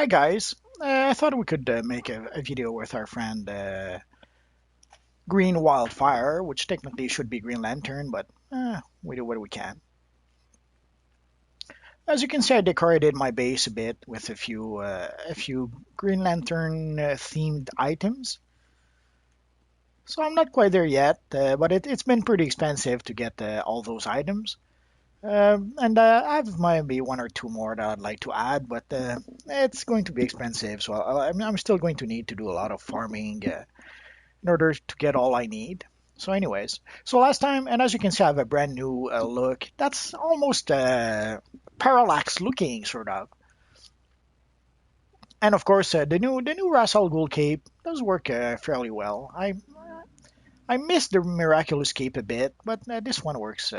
Hi guys, I thought we could make a video with our friend Green Wildfire, which technically should be Green Lantern, but we do what we can. As you can see, I decorated my base a bit with a few Green Lantern themed items. So I'm not quite there yet, but it's been pretty expensive to get all those items. And I have maybe one or two more that I'd like to add, but it's going to be expensive, so I'm still going to need to do a lot of farming in order to get all I need. So, anyways, so last time, and as you can see, I have a brand new look. That's almost parallax looking, sort of. And of course, the new Ras Al Ghul cape does work fairly well. I miss the miraculous cape a bit, but this one works.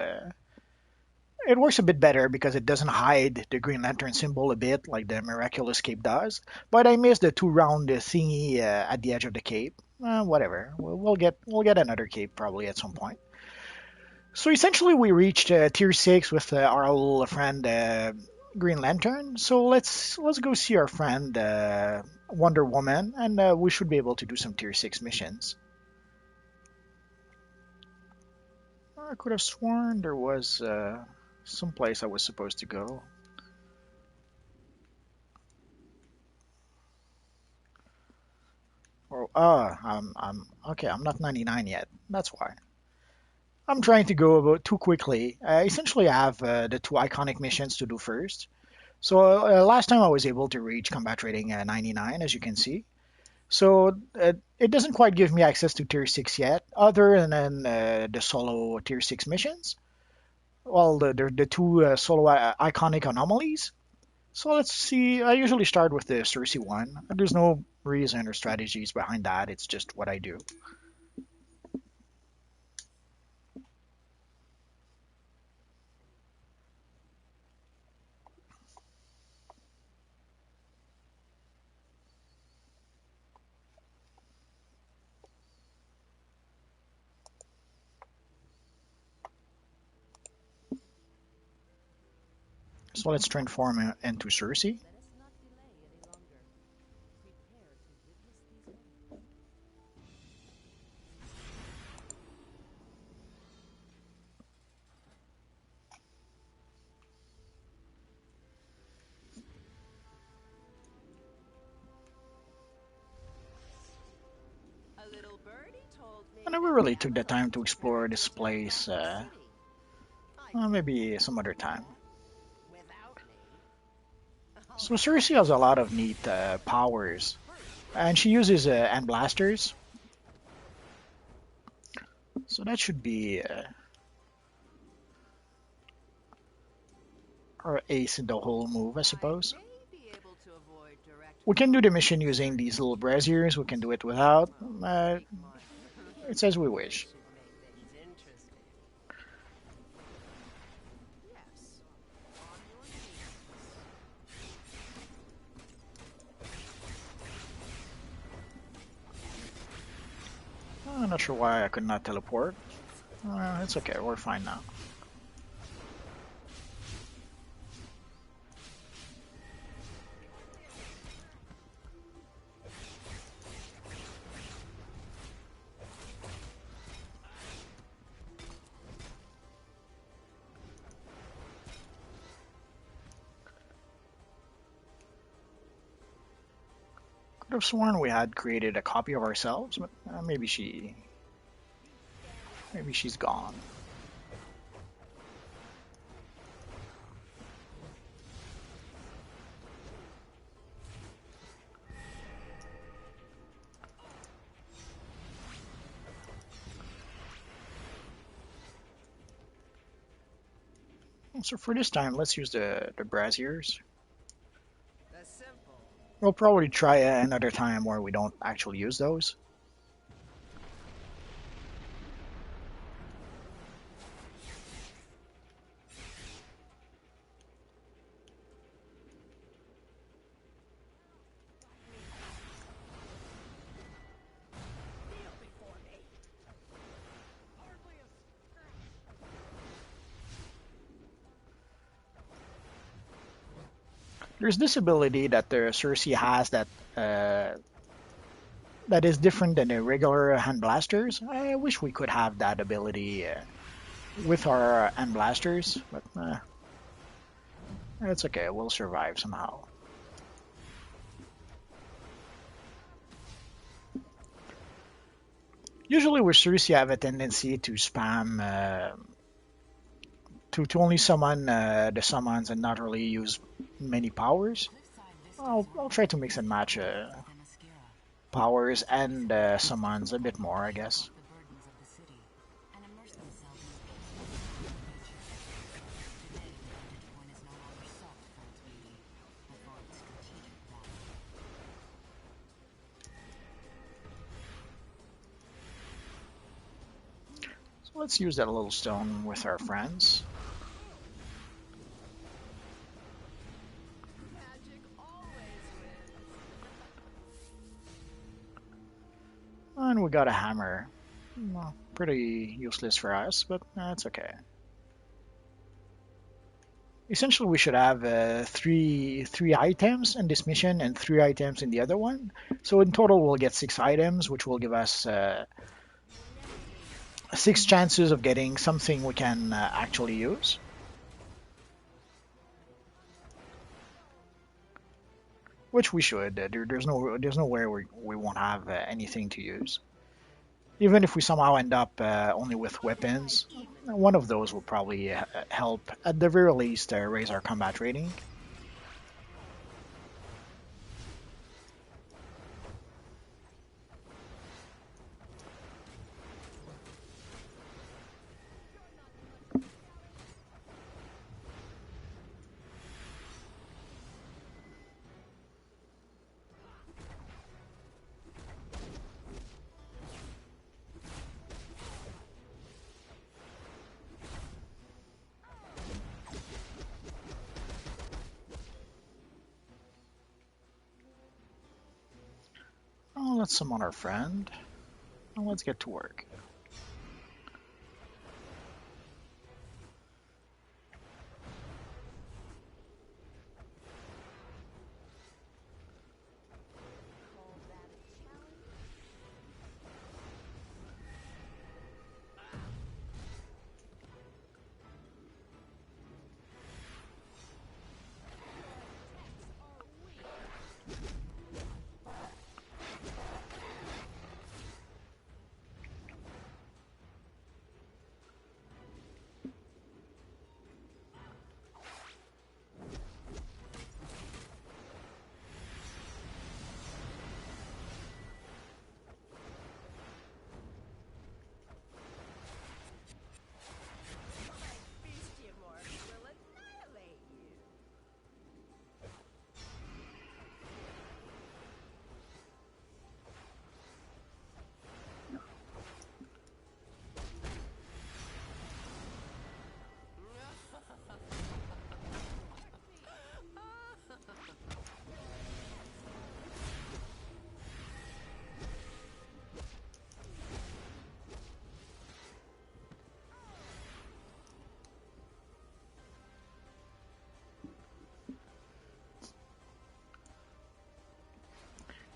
It works a bit better because it doesn't hide the Green Lantern symbol a bit like the miraculous cape does. But I miss the two round thingy at the edge of the cape. Whatever. We'll get another cape probably at some point. So essentially, we reached tier 6 with our little friend Green Lantern. So let's go see our friend Wonder Woman, and we should be able to do some tier 6 missions. I could have sworn there was some place I was supposed to go. Or I'm okay. I'm not 99 yet. That's why. I'm trying to go about too quickly. Essentially, I have the two iconic missions to do first. So last time I was able to reach combat rating 99, as you can see. So it doesn't quite give me access to tier 6 yet, other than the solo tier 6 missions. Well, the two solo iconic anomalies. So let's see. I usually start with the Cersei one. There's no reason or strategies behind that. It's just what I do. So let's transform into Cersei. I never really took the time to explore this place. Maybe some other time. So Cersei has a lot of neat powers, and she uses end blasters. So that should be her ace in the whole move, I suppose. We can do the mission using these little braziers. We can do it without. It's as we wish. I'm not sure why I could not teleport. It's okay, we're fine now. Could have sworn we had created a copy of ourselves, but maybe she's gone. So for this time, let's use the braziers. We'll probably try another time where we don't actually use those. There's this ability that the Cersei has uh, that is different than the regular hand blasters. I wish we could have that ability with our hand blasters, but it's okay. We'll survive somehow. Usually with Cersei, I have a tendency to spam to only summon the summons and not really use many powers. I'll try to mix and match powers and summons a bit more, I guess. So let's use that little stone with our friends. And we got a hammer. Well, pretty useless for us, but that's okay. Essentially, we should have three items in this mission and 3 items in the other one. So in total, we'll get 6 items, which will give us 6 chances of getting something we can actually use. Which we should. There's nowhere we won't have anything to use. Even if we somehow end up only with weapons, one of those will probably help, at the very least, raise our combat rating. Oh, let's summon our friend, and let's get to work.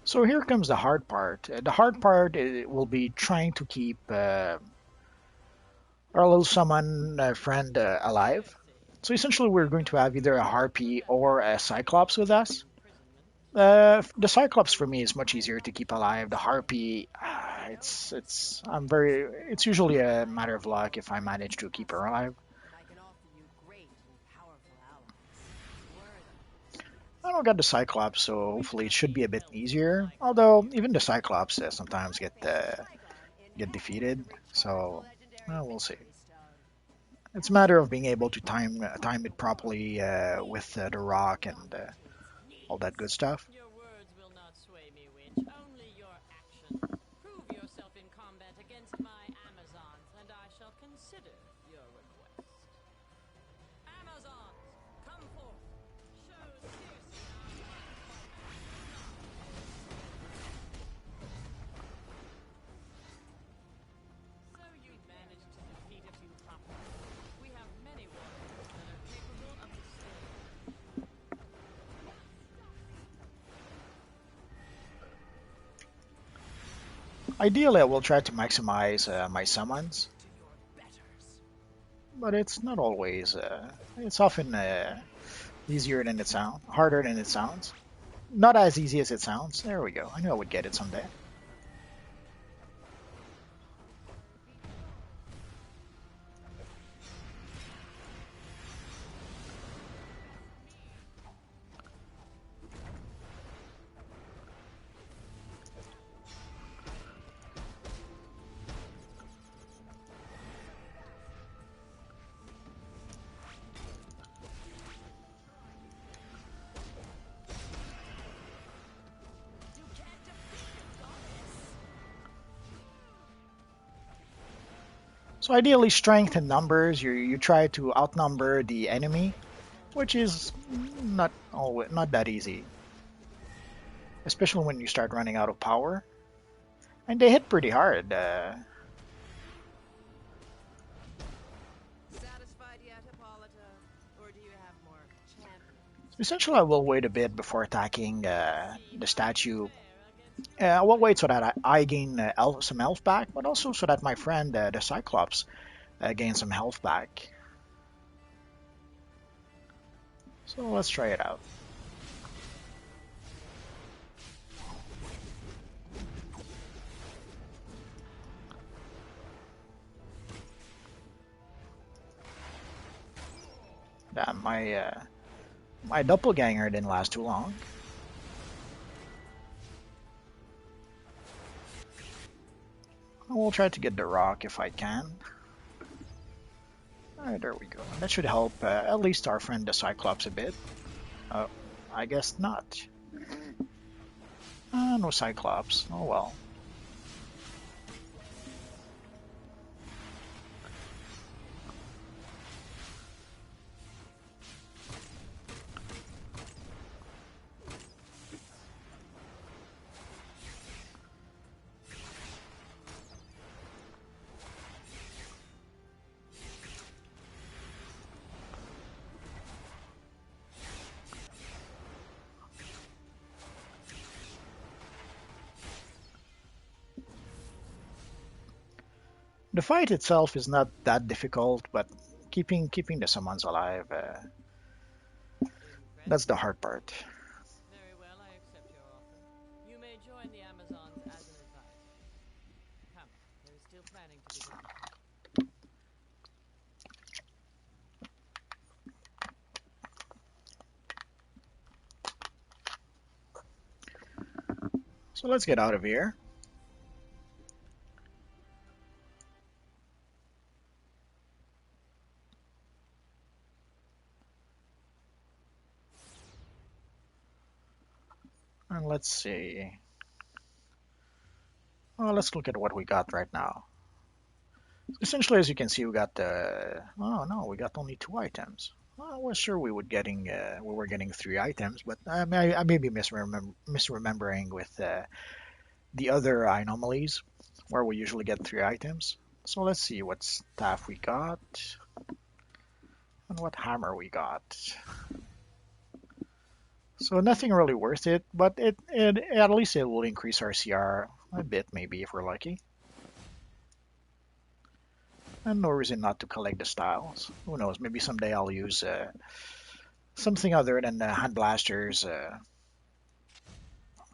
So here comes the hard part. The hard part will be trying to keep our little summon friend alive. So essentially, we're going to have either a harpy or a cyclops with us. The cyclops for me is much easier to keep alive. The harpy, it's usually a matter of luck if I manage to keep her alive. I don't got the cyclops, so hopefully it should be a bit easier. Although even the cyclops sometimes get defeated, so we'll see. It's a matter of being able to time it properly with the rock and all that good stuff. Your words will not sway me, witch. Only your actions. Prove yourself in combat against my Amazons, and I shall consider your request. Amazons, come forth. Show Circe So you managed to defeat a few hoppers. We have many warriors that are capable of the same. Ideally, I will try to maximize my summons, but it's not always. It's often easier than it sounds, harder than it sounds. Not as easy as it sounds. There we go. I knew I would get it someday. So ideally, strength in numbers. You try to outnumber the enemy, which is not that easy, especially when you start running out of power. And they hit pretty hard. Satisfied yet, Hippolyta? Or do you have more champions? Essentially, I will wait a bit before attacking See the how you statue. fare against I my will wait so that I gain some health back, but also so that my friend, the Cyclops, gains some health back. So let's try it out. Damn, my doppelganger didn't last too long. I will try to get the rock if I can. Alright, there we go. That should help at least our friend the Cyclops a bit. Uh, I guess not. No Cyclops. Oh well. The fight itself is not that difficult, but keeping the summons alive, that's the Impressive. hard part. Very well, I accept your offer. You may join the Amazons as an advisor. Come, there is still planning to be done. So let's get out of here. And let's see. Well, let's look at what we got right now. Essentially, as you can see, we got the. Oh no, we got only 2 items. Well, I was sure we were getting 3 items, but I may be misremembering with the other anomalies where we usually get 3 items. So let's see what staff we got and what hammer we got. So nothing really worth it, but it at least it will increase our CR a bit, maybe if we're lucky. And no reason not to collect the styles. Who knows? Maybe someday I'll use something other than hand blasters.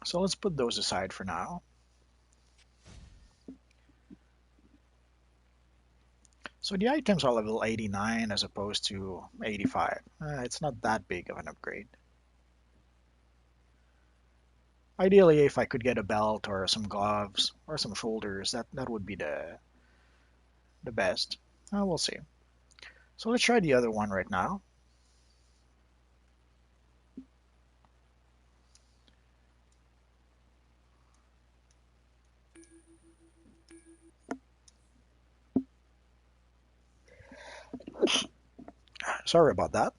So let's put those aside for now. So the items are level 89 as opposed to 85. It's not that big of an upgrade. Ideally, if I could get a belt or some gloves or some shoulders, that would be the best. We'll see. So let's try the other one right now. Sorry about that.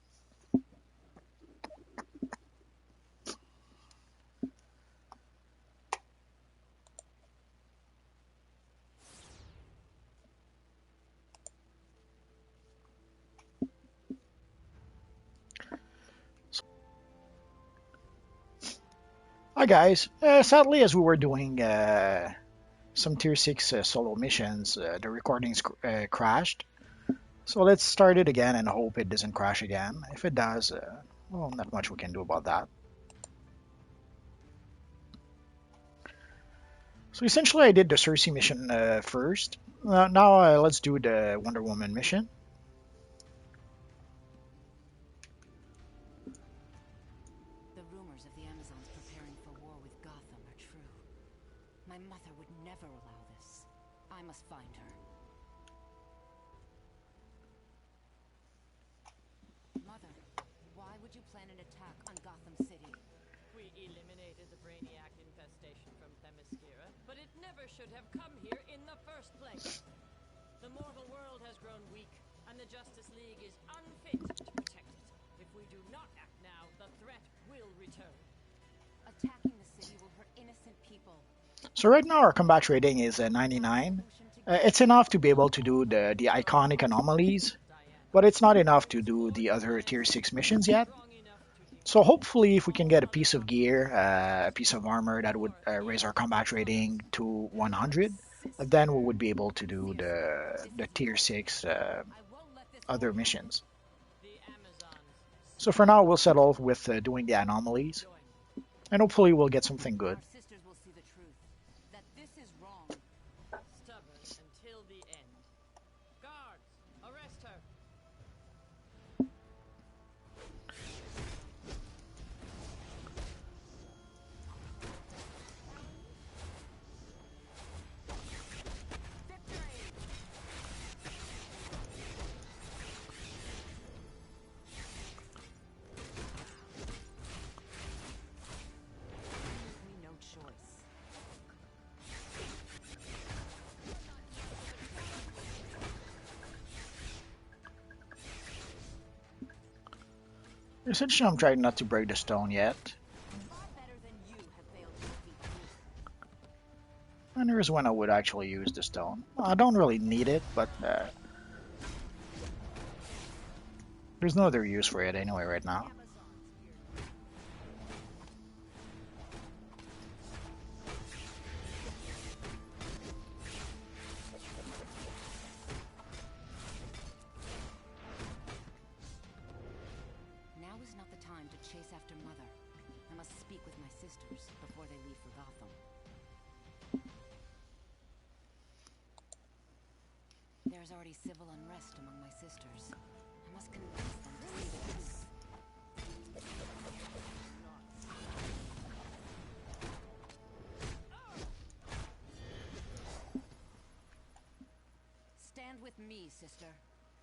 Hi guys. Sadly, as we were doing some tier 6 solo missions, the recordings crashed. So let's start it again and hope it doesn't crash again. If it does, well, not much we can do about that. So essentially, I did the Cersei mission first. Now let's do the Wonder Woman mission. The rumors of the Amazons preparing for war with Gotham are true. My mother would never allow this. I must find her. Mother, why would you plan an attack on Gotham City? We eliminated the Brainiac infestation from Themyscira, but it never should have come here in the first place. The mortal world has grown weak, and the Justice League is unfit to protect it. If we do not act now, the threat will return. Attacking the city will hurt innocent people. So right now our combat rating is 99. It's enough to be able to do the iconic anomalies, but it's not enough to do the other tier 6 missions yet. So hopefully if we can get a piece of gear, a piece of armor that would raise our combat rating to 100, then we would be able to do the tier 6 other missions. So for now we'll settle with doing the anomalies, and hopefully we'll get something good. Our sisters will see the truth. That this is wrong. Stubborn until the end. Guards, arrest her. Me no choice. Essentially I'm trying not to break the stone yet. Far better than you have failed to defeat me. And here's when I would actually use the stone. I don't really need it, but there's no other use for it anyway right now. Now is not the time to chase after Mother. I must speak with my sisters before they leave for Gotham. There is already civil unrest among my sisters. I must convince them to see the truth. Stand with me, sister.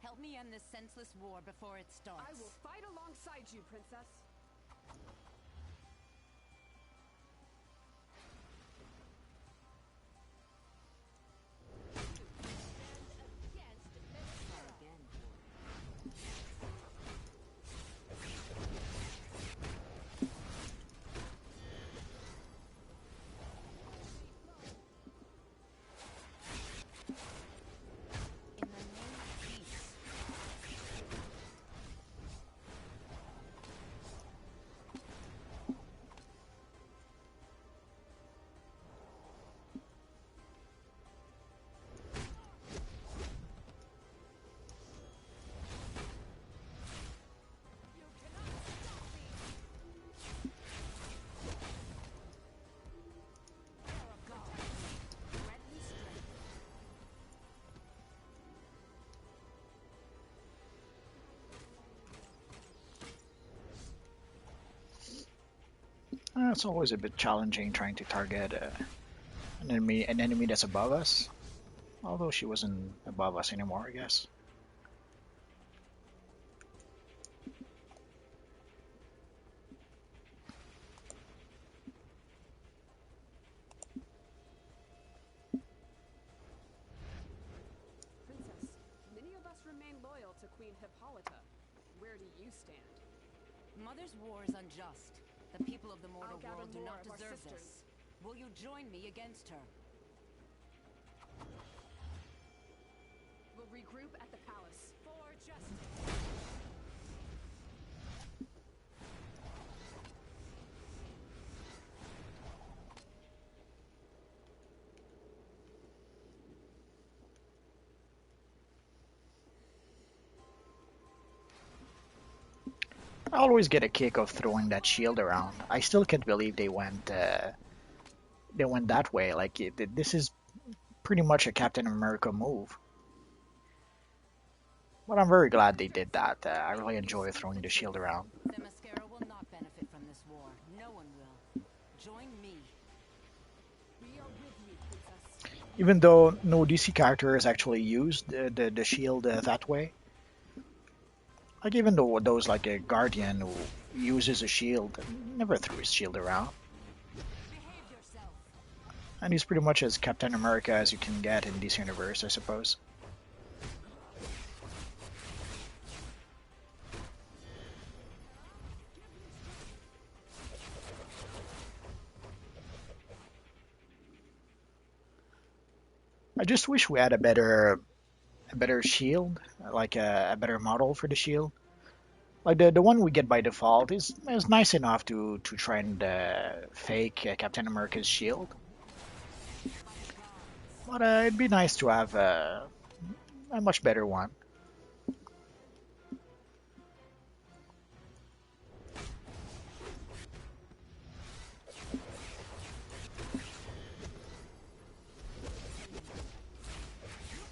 Help me end this senseless war before it starts. I will fight alongside you, Princess. In the name of peace. It's always a bit challenging trying to target an enemy that's above us. Although she wasn't above us anymore, I guess. Princess, many of us remain loyal to Queen Hippolyta. Where do you stand? Mother's war is unjust. The people of the mortal I'll gather world do more not of our deserve sisters. this. Will you join me against her? We'll regroup at the palace. For justice. I always get a kick of throwing that shield around. I still can't believe they went that way. Like this is pretty much a Captain America move. But I'm very glad they did that. I really enjoy throwing the shield around. Themyscira will not benefit from this war. No one will. Join me. We are with you, Princess. Even though no DC character has actually used the shield that way. Like even though those like a Guardian who uses a shield, never threw his shield around. Behave yourself. And he's pretty much as Captain America as you can get in this universe, I suppose. I just wish we had a better shield, like a better model for the shield. Like the one we get by default is nice enough to try and fake Captain America's shield. But it'd be nice to have a much better one. You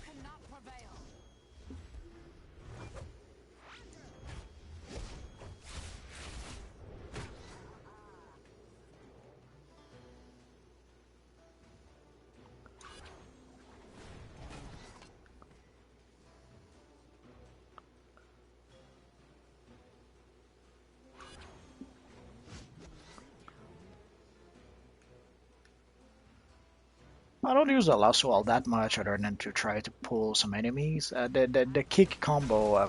cannot prevail. I don't use a lasso all that much other than to try to pull some enemies. The kick combo, I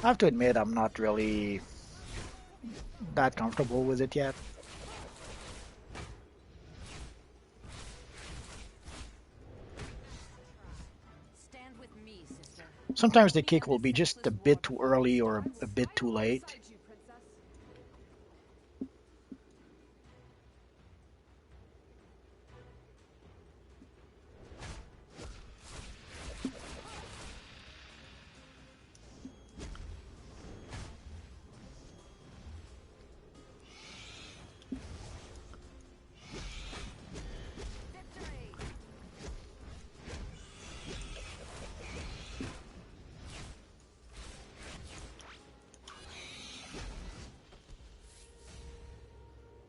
have to admit I'm not really that comfortable with it yet. Stand with me, sister. Sometimes the kick will be just a bit too early or a bit too late. Beside you, Princess. Victory!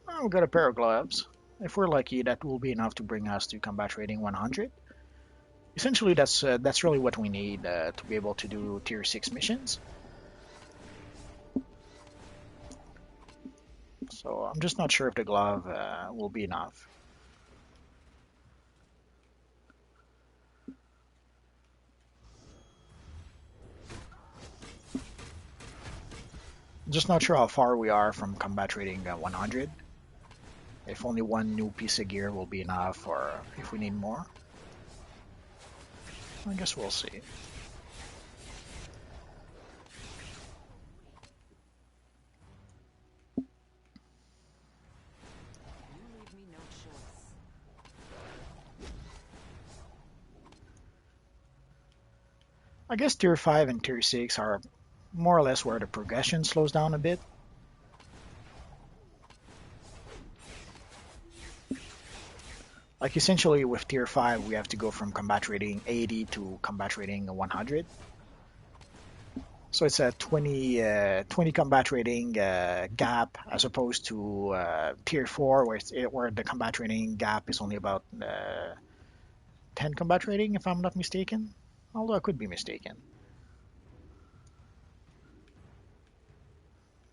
Oh, we got a pair of gloves. If we're lucky, that will be enough to bring us to combat rating 100. Essentially, that's really what we need to be able to do tier 6 missions. So I'm just not sure if the glove will be enough. I'm just not sure how far we are from combat rating 100. If only one new piece of gear will be enough, or if we need more. I guess we'll see. You leave me no choice. I guess tier 5 and tier 6 are more or less where the progression slows down a bit. Like essentially with tier 5 we have to go from combat rating 80 to combat rating 100. So it's a 20 combat rating gap as opposed to tier 4 where the combat rating gap is only about 10 combat rating if I'm not mistaken. Although I could be mistaken.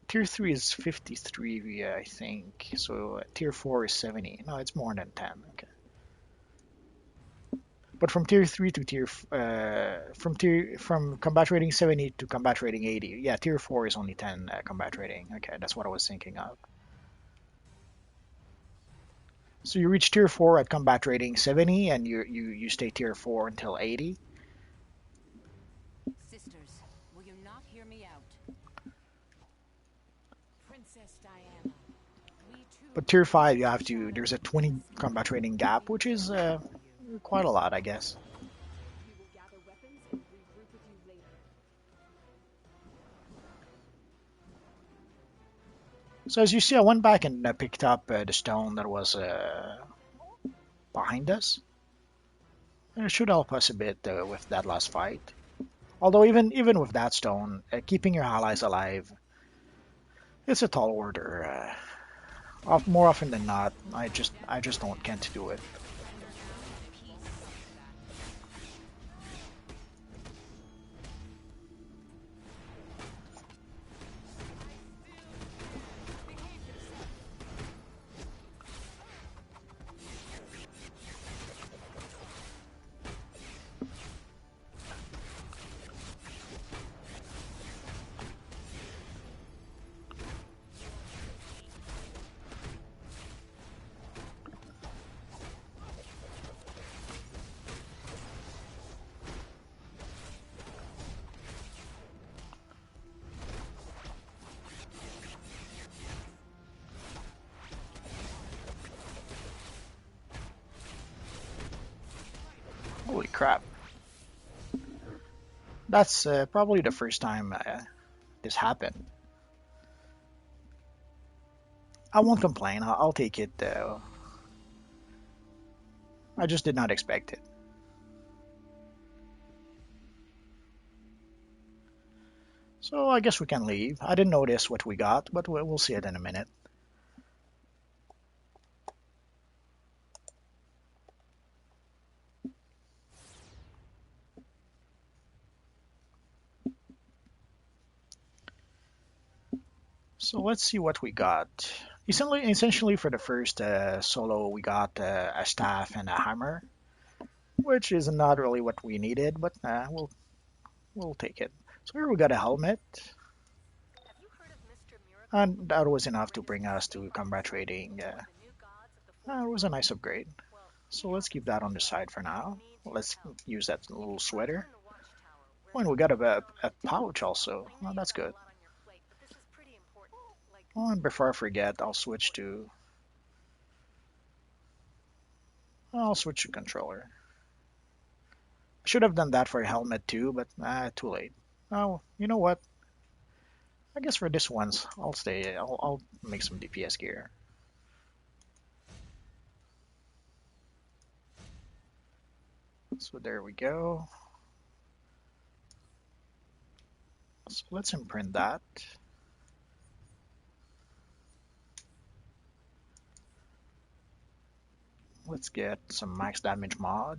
Tier 3 is 53, I think. So tier 4 is 70. No, it's more than 10. Okay. But from tier 3 to from combat rating 70 to combat rating 80. Yeah, tier 4 is only 10 combat rating. Okay, that's what I was thinking of. So you reach tier 4 at combat rating 70 and you stay tier 4 until 80. Sisters, will you not hear me out? Princess Diana. We too. But tier 5 there's a 20 combat rating gap, which is quite a lot, I guess. We will gather weapons and regroup with you later. So as you see, I went back and picked up the stone that was behind us. And it should help us a bit with that last fight. Although even with that stone, keeping your allies alive, it's a tall order. More often than not, I just don't can't do it. Holy crap! That's probably the first time this happened. I won't complain. I'll take it. I just did not expect it. So I guess we can leave. I didn't notice what we got, but we'll see it in a minute. So let's see what we got. Essentially for the first solo, we got a staff and a hammer, which is not really what we needed, but we'll take it. So here we got a helmet, Have you heard of Mr. Miracle? and that was enough to bring us to combat trading. One of the new gods of the four It was a nice worlds? upgrade. Well, So he let's keep happens that to on be the right. side for He now. needs your Let's help. use that little Find her sweater. in the watchtower, where Oh, and the we got guards are a waiting. pouch also. I know Oh, you've that's got a good. lot on your plate, but this is pretty important. Like, Oh, and before I forget, important. I'll switch to controller. Should have done that for a helmet too, but too late. Oh, you know what? I guess for this one's, I'll stay. I'll make some DPS gear. So there we go. So let's imprint that. Let's get some max damage mod.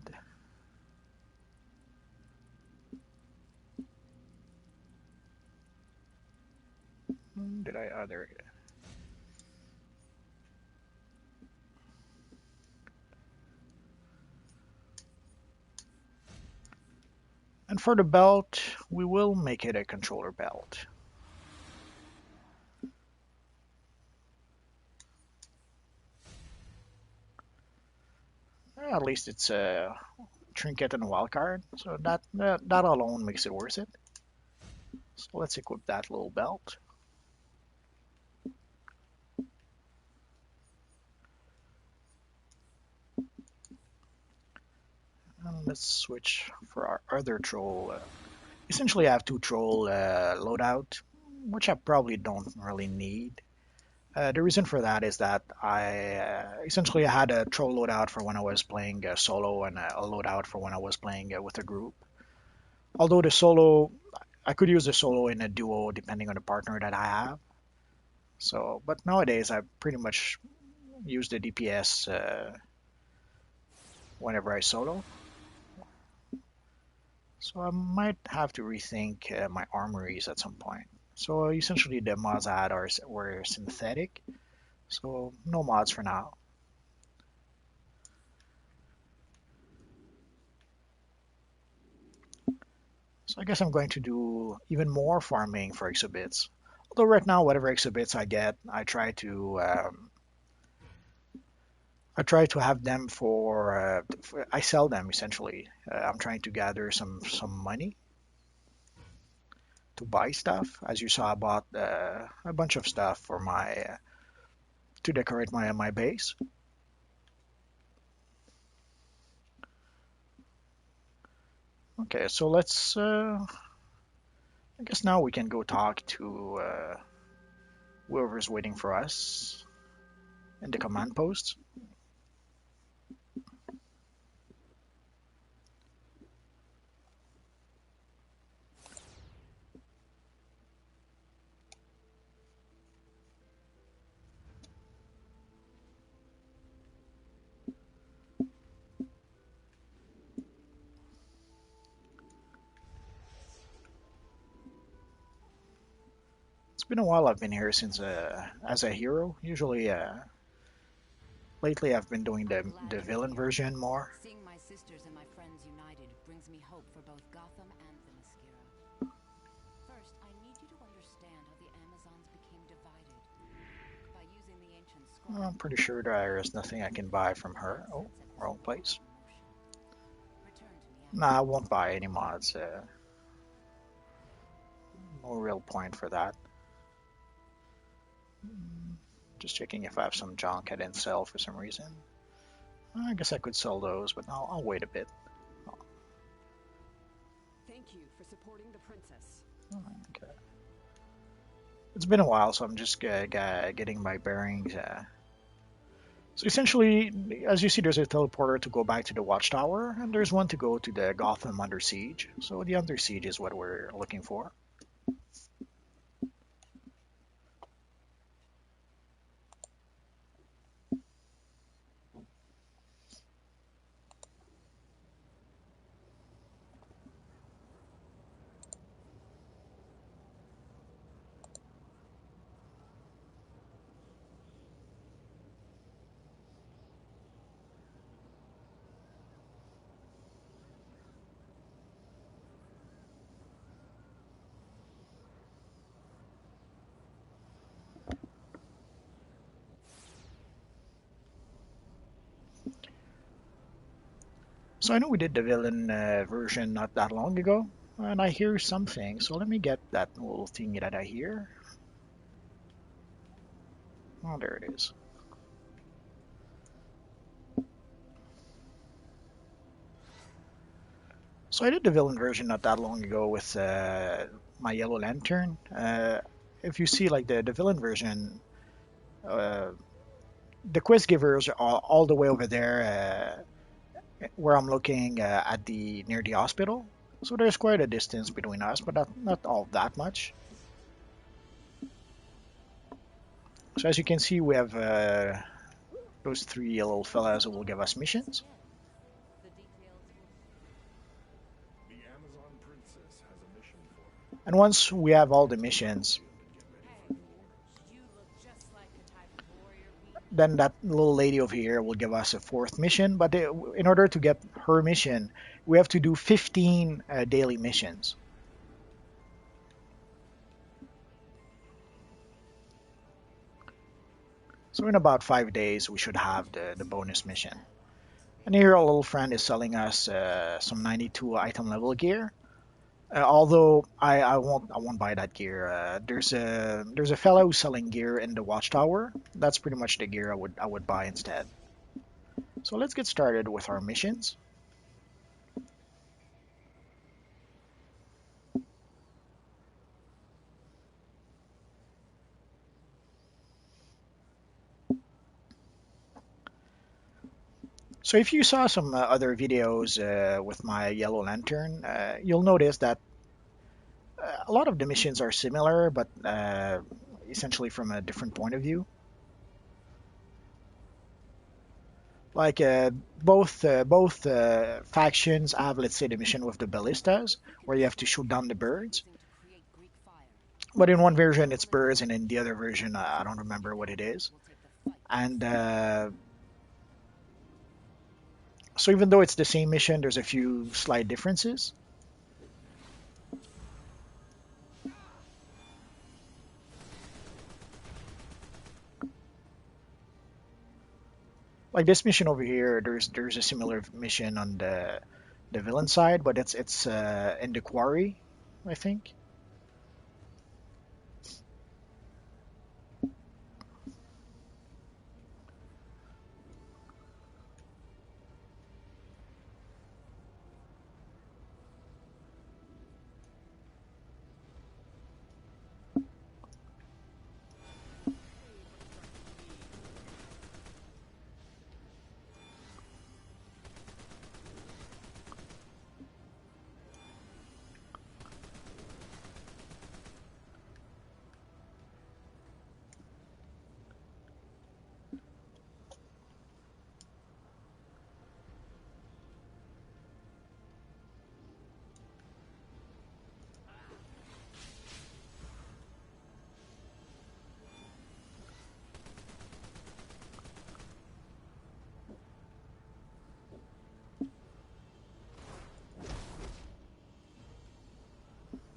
Did I other? And for the belt, we will make it a controller belt. At least it's a trinket and a wild card, so that alone makes it worth it. So let's equip that little belt. And let's switch for our other troll. Essentially, I have two troll loadout, which I probably don't really need. The reason for that is that I essentially had a troll loadout for when I was playing solo and a loadout for when I was playing with a group. Although the solo, I could use the solo in a duo depending on the partner that I have. So, but nowadays I pretty much use the DPS whenever I solo. So I might have to rethink my armories at some point. So essentially the mods I had were synthetic, so no mods for now. So I guess I'm going to do even more farming for exhibits. Although right now, whatever exhibits I get, I try to have them for I sell them essentially. I'm trying to gather some money to buy stuff. As you saw, I bought a bunch of stuff for my to decorate my base. Okay, so let's. I guess now we can go talk to whoever's waiting for us in the command post. It's been a while I've been here since as a hero. Usually, lately I've been doing I'm glad the you're villain here. version more. Seeing my sisters and my friends united brings me hope for both Gotham and Themyscira. First, I need you to understand how the Amazons became divided. By using the ancient scroll, I'm pretty sure there is nothing I can buy from her. Oh, set this wrong world place. in motion. Return to me Nah, I after. won't buy any mods. No real point for that. Just checking if I have some junk I didn't sell for some reason. I guess I could sell those, but I'll wait a bit. Thank you for supporting the princess. Okay. It's been a while, so I'm just getting my bearings. So essentially, as you see, there's a teleporter to go back to the watchtower, and there's one to go to the Gotham Under Siege. So the Under Siege is what we're looking for. So I know we did the villain version not that long ago, and I hear something. So let me get that little thingy that I hear. Oh, there it is. So I did the villain version not that long ago with my Yellow Lantern. If you see like the villain version, uh, the quest givers are all the way over there where I'm looking at the near the hospital. So there's quite a distance between us, but not all that much. So as you can see, we have those three little fellas who will give us missions. The details will The Amazon princess has a mission for me. And once we have all the missions, Hey, you look just like the type of warrior we then that little lady over here will give us a fourth mission. But in order to get her mission, we have to do 15 daily missions. So in about 5 days, we should have the bonus mission. And here, our little friend is selling us some 92 item level gear. Although I won't buy that gear. There's a fellow who's selling gear in the watchtower. That's pretty much the gear I would buy instead. So let's get started with our missions. So if you saw some other videos with my yellow lantern, you'll notice that a lot of the missions are similar, but essentially from a different point of view. Like both factions have, let's say, the mission with the ballistas, where you have to shoot down the birds. Using to create Greek fire. But in one version it's birds, and in the other version I don't remember what it is. We'll take the fight. And so even though it's the same mission, there's a few slight differences. Like this mission over here, there's a similar mission on the villain side, but it's in the quarry, I think.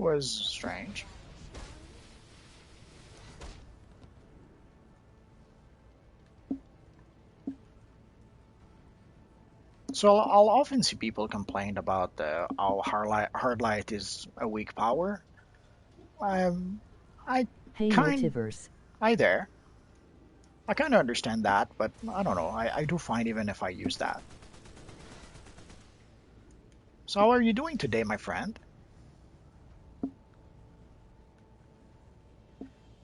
was strange. So I'll often see people complain about how hard light is a weak power. Um, I Hey kind Mortiverse. I there. I kind of understand that, but I don't know. I do fine even if I use that. So how are you doing today, my friend?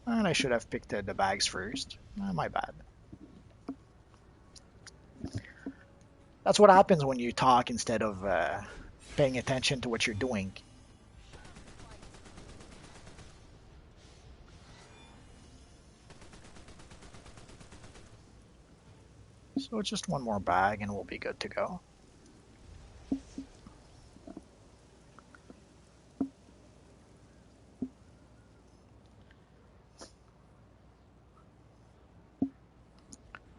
And I should have picked the bags first. My bad. That's what happens when you talk instead of paying attention to what you're doing. So it's just one more bag and we'll be good to go.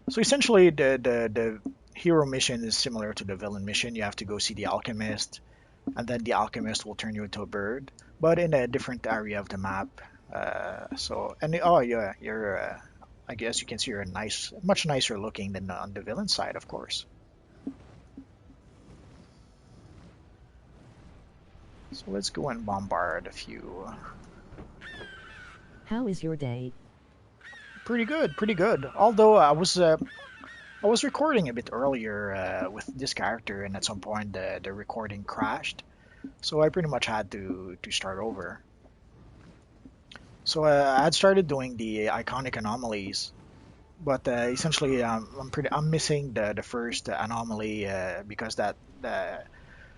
So essentially the hero mission is similar to the villain mission. You have to go see the alchemist, and then the alchemist will turn you into a bird, but in a different area of the map. Oh yeah, you're. I guess you can see you're much nicer looking than on the villain side, of course. So let's go and bombard a few. How is your day? Pretty good, pretty good. Although I was recording a bit earlier with this character, and at some point the recording crashed, so I pretty much had to start over. So I had started doing the iconic anomalies, but essentially I'm missing the first anomaly because the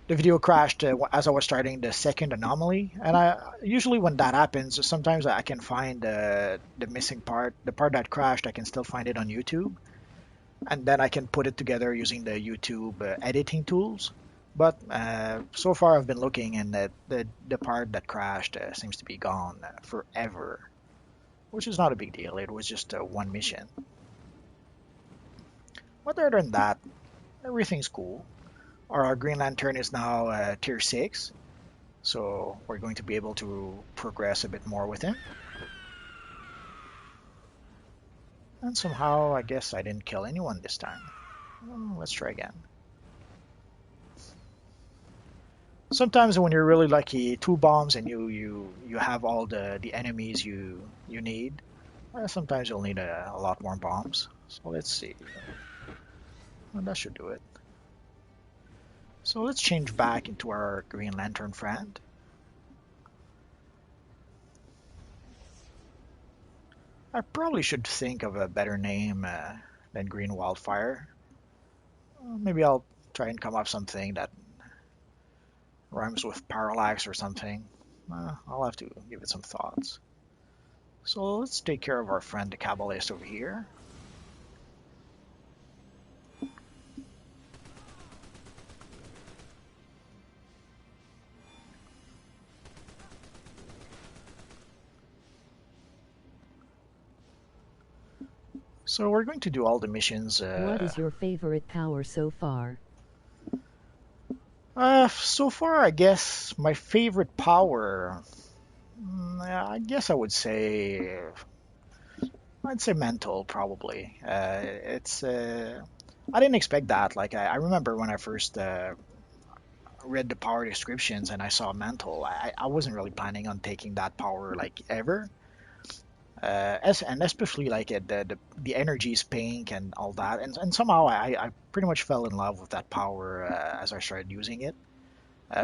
video crashed as I was starting the second anomaly, and I usually when that happens, sometimes I can find the missing part, the part that crashed. I can still find it on YouTube, and then I can put it together using the YouTube editing tools. But so far, I've been looking, and the part that crashed seems to be gone forever, which is not a big deal. It was just one mission. But other than that, everything's cool. Our Green Lantern is now tier 6, so we're going to be able to progress a bit more with him. And somehow, I guess I didn't kill anyone this time. Let's try again. Sometimes when you're really lucky, 2 bombs and you have all the enemies you need. Sometimes you'll need a lot more bombs. So let's see. Well, that should do it. So let's change back into our Green Lantern friend. I probably should think of a better name than Green Wildfire. Maybe I'll try and come up with something that rhymes with parallax or something. I'll have to give it some thoughts. So let's take care of our friend the Kabbalist over here. So we're going to do all the missions. What is your favorite power so far? So far, I guess my favorite power. I guess I'd say mental probably. It's I didn't expect that. Like I remember when I first read the power descriptions and I saw mental. I wasn't really planning on taking that power like ever. And especially like the energy is pink and all that, and somehow I pretty much fell in love with that power as I started using it.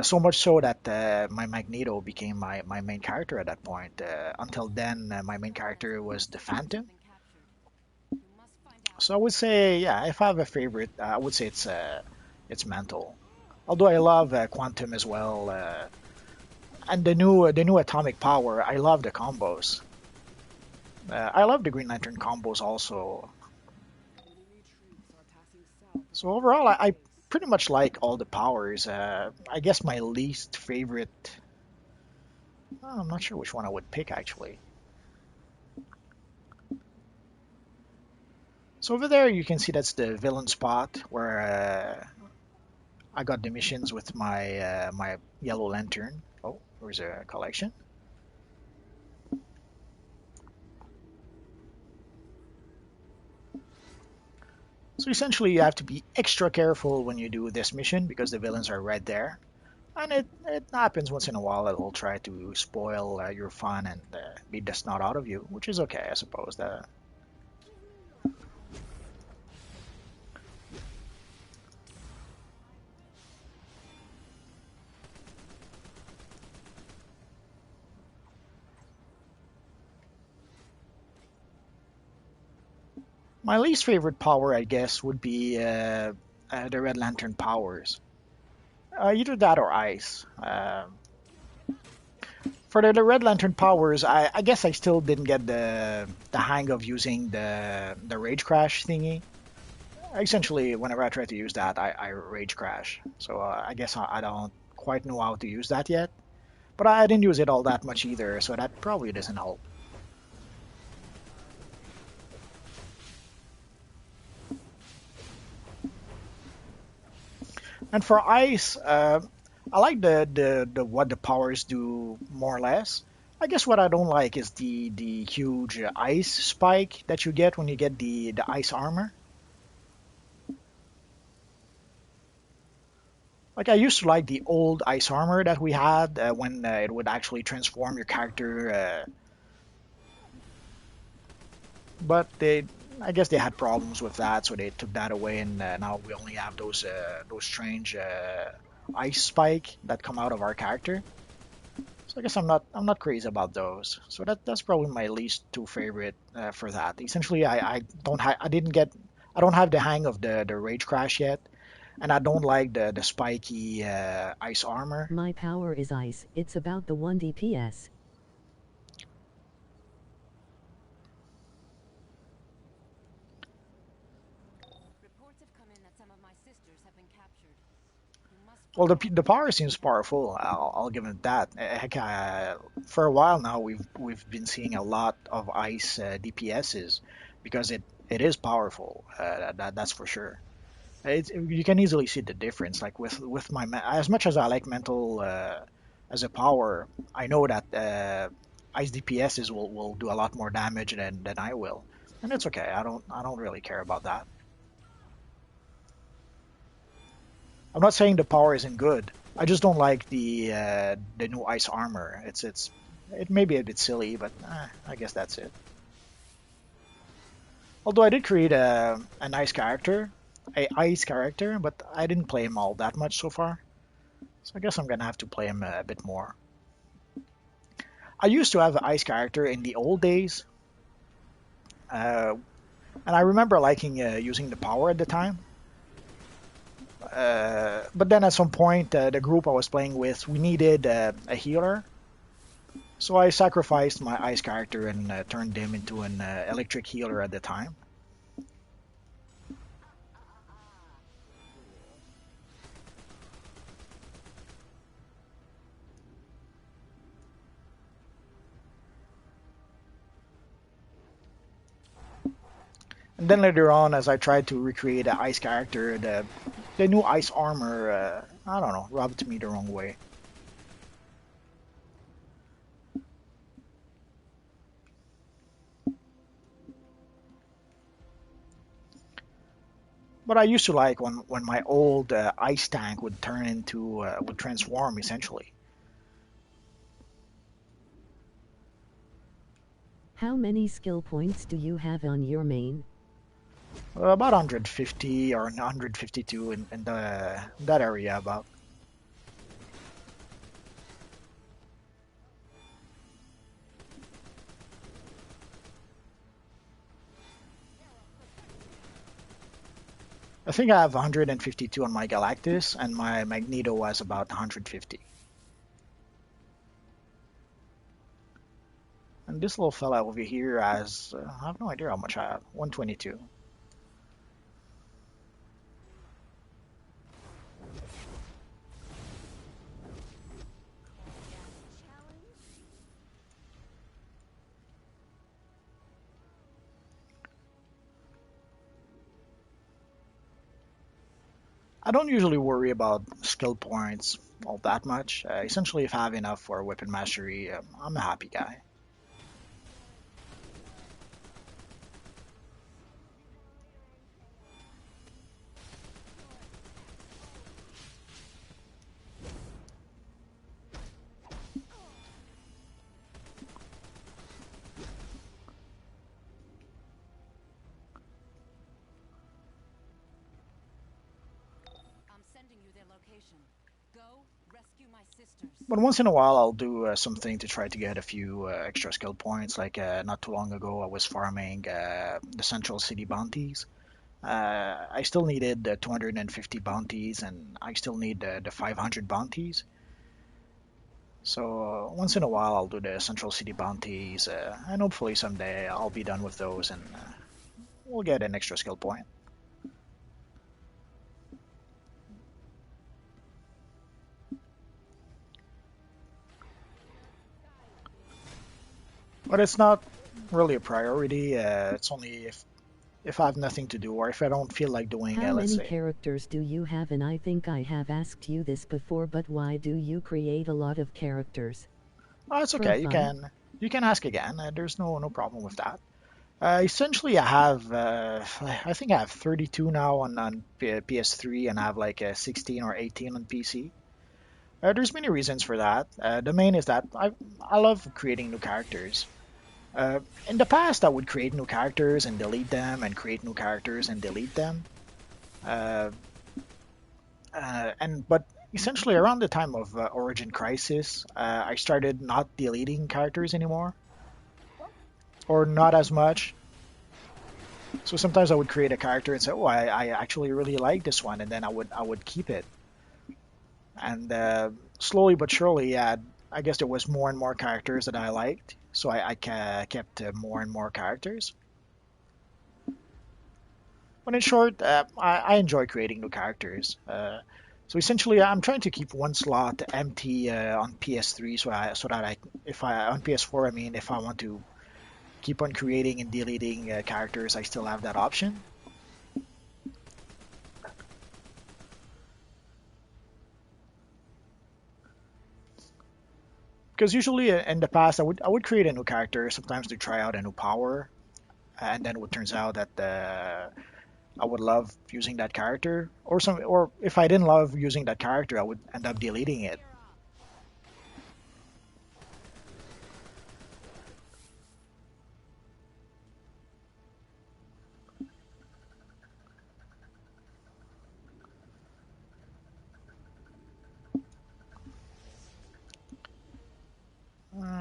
So much so that my Magneto became my main character at that point. Until then, my main character was the Phantom. So I would say, yeah, if I have a favorite, I would say it's mental. Although I love Quantum as well, and the new atomic power. I love the combos. I love the Green Lantern combos also. So overall, I pretty much like all the powers. I guess my least favorite. I'm not sure which one I would pick actually. So over there, you can see that's the villain spot where I got the missions with my yellow lantern. Oh, Where's a collection? So essentially, you have to be extra careful when you do this mission because the villains are right there. And it happens once in a while that will try to spoil your fun and beat the snot out of you, which is okay, I suppose. My least favorite power, I guess, would be the Red Lantern powers. Either that or ice. For the Red Lantern powers, I guess I still didn't get the hang of using the Rage Crash thingy. Essentially, whenever I try to use that, I Rage Crash. So I guess I don't quite know how to use that yet. But I didn't use it all that much either, so that probably doesn't help. And for ice, I like the what the powers do more or less. I guess what I don't like is the huge ice spike that you get when you get the ice armor. Like I used to like the old ice armor that we had when it would actually transform your character, but I guess they had problems with that, so they took that away, and now we only have those strange ice spike that come out of our character. So I guess I'm not crazy about those. So that's probably my least two favorite for that. Essentially, I didn't get I don't have the hang of the rage crash yet, and I don't like the spiky ice armor. My power is ice. It's about the 1 DPS. Reports have come in that some of my sisters have been captured. You must Well, find the power seems powerful. I'll give it that. Heck, for a while now, we've been seeing a lot of ice DPSs because it is powerful. That's for sure. You can easily see the difference. Like with as much as I like mental as a power, I know that ice DPSs will do a lot more damage than I will, and it's okay. I don't really care about that. I'm not saying the power isn't good. I just don't like the new ice armor. It may be a bit silly, but I guess that's it. Although I did create a nice character, a ice character, but I didn't play him all that much so far. So I guess I'm gonna have to play him a bit more. I used to have an ice character in the old days, uh, and I remember liking using the power at the time. But then at some point, the group I was playing with, we needed a healer. So I sacrificed my ice character and turned him into an electric healer at the time. And then later on, as I tried to recreate an ice character, the new ice armor, I don't know, rubbed me the wrong way. But I used to like when my old ice tank would would transform essentially. How many skill points do you have on your main? About 150 or 152 in that area about. I think I have 152 on my Galactus, and my Magneto has about 150. And this little fella over here has, I have no idea how much I have, 122. I don't usually worry about skill points. all that much. Essentially, if I have enough for weapon mastery, I'm a happy guy. I'm sending you their location. Go rescue my sisters. But once in a while, I'll do something to try to get a few extra skill points. Like not too long ago, I was farming the Central City bounties. I still needed 250 bounties, and I still need the 500 bounties. So once in a while, I'll do the Central City bounties, and hopefully someday I'll be done with those, and we'll get an extra skill point. But it's not really a priority. It's only if I have nothing to do or if I don't feel like doing, How let's many say. characters do you have? And I think I have asked you this before, but why do you create a lot of characters? Oh, it's For okay. You fun? can ask again. There's no problem with that. Essentially, I have I think I have 32 now on PS3, and I have like 16 or 18 on PC. There's many reasons for that. The main is that I love creating new characters. In the past, I would create new characters and delete them, and create new characters and delete them. Uh, and but essentially around the time of Origin Crisis, I started not deleting characters anymore, or not as much. So sometimes I would create a character and say, "Oh, I actually really like this one," and then I would keep it. And slowly but surely, I guess there was more and more characters that I liked, so I kept more and more characters. But in short, I enjoy creating new characters. So essentially, I'm trying to keep one slot empty on PS3, so that if I on PS4, I mean, if I want to keep on creating and deleting characters, I still have that option. Because usually in the past, I would create a new character sometimes to try out a new power, and then it turns out that I would love using that character, or if I didn't love using that character, I would end up deleting it.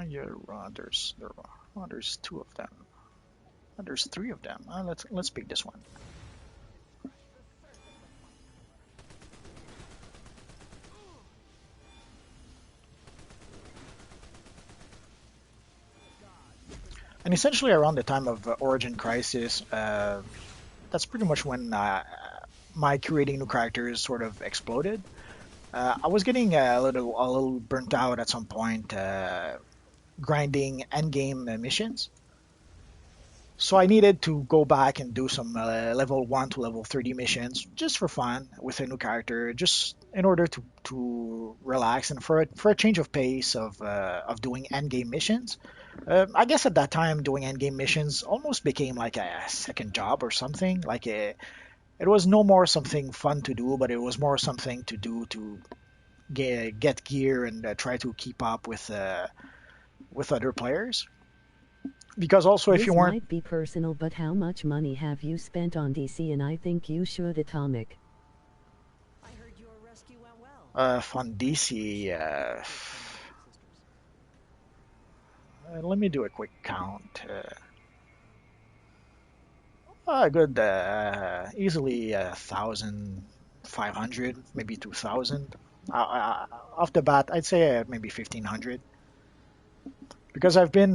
Yeah, there's two of them. There's three of them. Let's pick this one. And essentially around the time of Origin Crisis, that's pretty much when my creating new characters sort of exploded. I was getting a little burnt out at some point, grinding endgame missions. So I needed to go back and do some level 1 to level 30 missions just for fun with a new character, just in order to relax and for a change of pace of doing endgame missions. I guess at that time doing endgame missions almost became like a second job or something. It was no more something fun to do, but it was more something to do to get gear and try to keep up with other players. Because also if you This weren't might be personal, but how much money have you spent on DC? And I think you should atomic. I heard your rescue went well. on DC, let me do a quick count. A good, easily 1,500, maybe 2,000. Off the bat, I'd say maybe 1,500 because I've been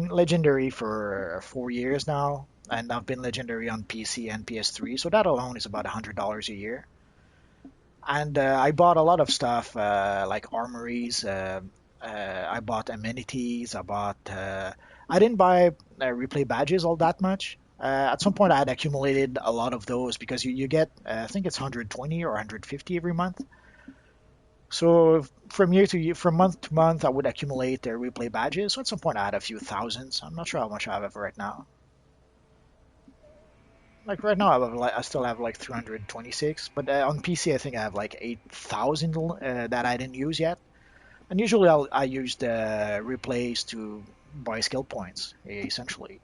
legendary for 4 years now, and I've been legendary on PC and PS3. So that alone is about $100 a year. And I bought a lot of stuff like armories. I bought amenities. I didn't buy replay badges all that much. At some point, I had accumulated a lot of those because you get, I think it's 120 or 150 every month. So from year to year, from month to month, I would accumulate replay badges. So at some point, I had a few thousands. I'm not sure how much I have right now. Like right now, I still have like 326, but on PC, I think I have like 8,000 that I didn't use yet. And usually, I use the replays to buy skill points, essentially.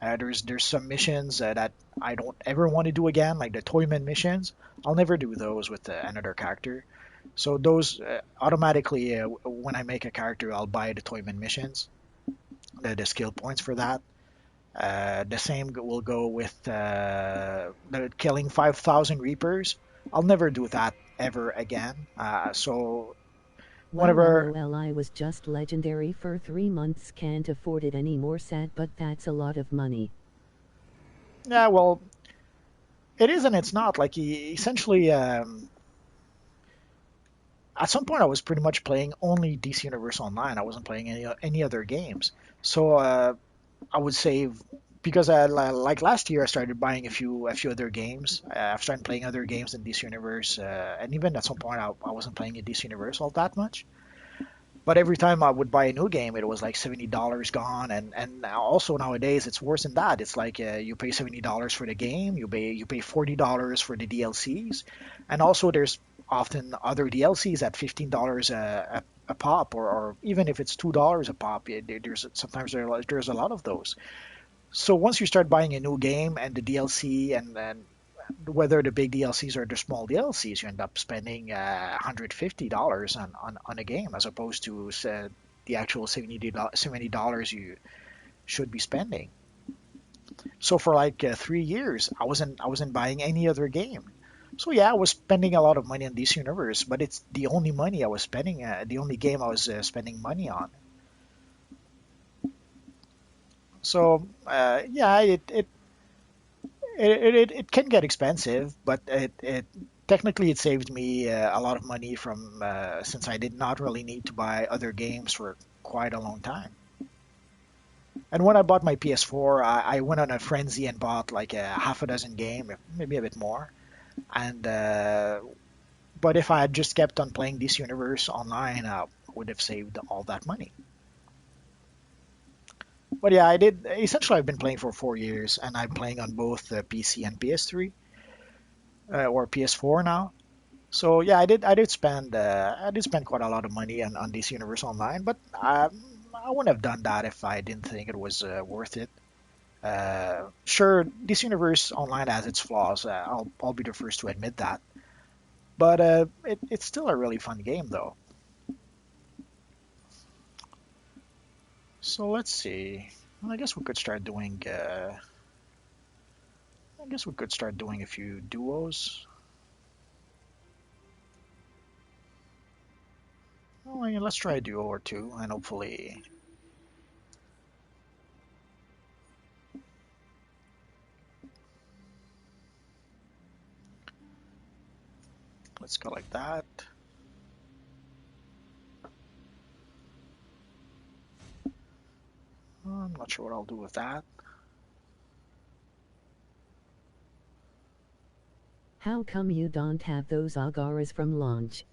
There's some missions that I don't ever want to do again, like the Toyman missions. I'll never do those with another character. So those automatically, when I make a character, I'll buy the Toyman missions, the skill points for that. The same will go with the killing 5,000 Reapers. I'll never do that ever again. So Well, whenever, lol, I was just legendary for 3 months, can't afford it anymore, sad, but that's a lot of money. yeah, well, it is and it's not. Like essentially, at some point, I was pretty much playing only DC Universe Online. I wasn't playing any other games. So I would save because like last year I started buying a few other games. I've started playing other games in DC Universe, and even at some point I wasn't playing in DC Universe all that much. But every time I would buy a new game, it was like $70 gone, and now also nowadays it's worse than that. It's like you pay $70 for the game, you pay $40 for the DLCs, and also there's often other DLCs at $15 a pop, or even if it's $2 a pop, there's sometimes there's a lot of those. So once you start buying a new game and the DLC, and then whether the big DLCs or the small DLCs, you end up spending $150 on a game as opposed to the actual $70 you should be spending. So for like 3 years, I wasn't buying any other game. So yeah, I was spending a lot of money on this universe, but it's the only money I was spending, the only game I was spending money on. So yeah, it can get expensive, but it technically it saved me a lot of money from since I did not really need to buy other games for quite a long time. And when I bought my PS4, I went on a frenzy and bought like a half a dozen game, maybe a bit more. And but if I had just kept on playing this universe online, I would have saved all that money. But yeah, I did. Essentially, I've been playing for 4 years, and I'm playing on both PC and PS3 or PS4 now. So yeah, I did spend quite a lot of money on this Universe Online, but I wouldn't have done that if I didn't think it was worth it. Sure, this Universe Online has its flaws. I'll be the first to admit that, but it's still a really fun game though. So let's see. Well, I guess we could start doing. I guess we could start doing a few duos. Oh, yeah, let's try a duo or two, and hopefully, let's go like that. I'm not sure what I'll do with that. How come you don't have those agaras from launch?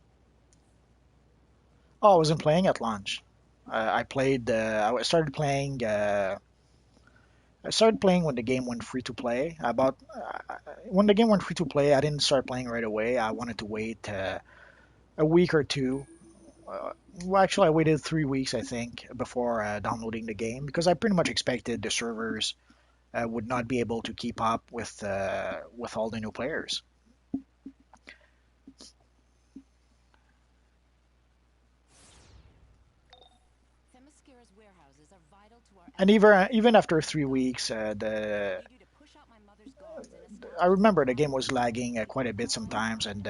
Oh, I wasn't playing at launch. I played. I started playing. I started playing when the game went free to play. About when the game went free to play, I didn't start playing right away. I wanted to wait a week or two. Well, actually, I waited 3 weeks, I think, before downloading the game because I pretty much expected the servers would not be able to keep up with all the new players. Themyscira's warehouses are vital to our And even after 3 weeks, I the need you to push out my mother's guards and I establish remember the game was lagging quite a bit sometimes, and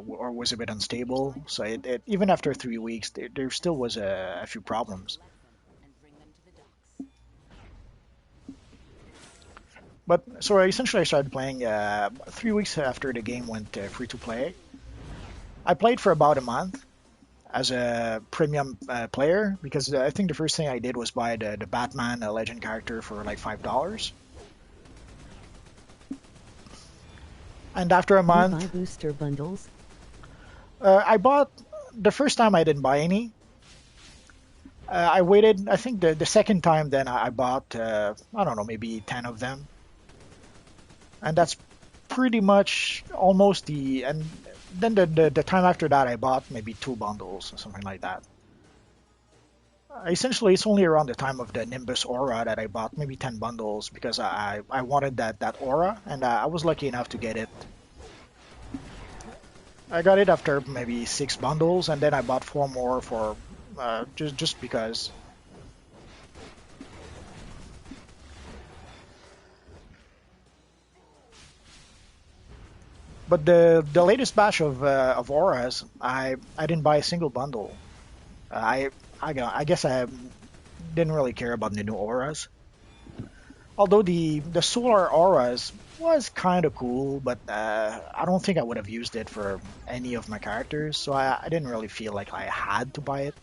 or was a bit unstable. So even after 3 weeks, there still was a few problems. collect them and bring them to the docks. But so essentially, I started playing 3 weeks after the game went free to play. I played for about a month as a premium player because I think the first thing I did was buy the Batman Legend character for like $5. And after a You buy month, booster bundles? I bought the first time I didn't buy any. I waited. I think the second time then I bought I don't know, maybe 10 of them, and that's pretty much almost the. And then the time after that I bought maybe 2 bundles or something like that. Essentially, it's only around the time of the Nimbus Aura that I bought maybe 10 bundles because I wanted that aura, and I was lucky enough to get it. I got it after maybe 6 bundles, and then I bought 4 more for just because. But the latest batch of auras, I didn't buy a single bundle. I guess I didn't really care about the new auras. Although the solar auras was kind of cool, but I don't think I would have used it for any of my characters, so I didn't really feel like I had to buy it.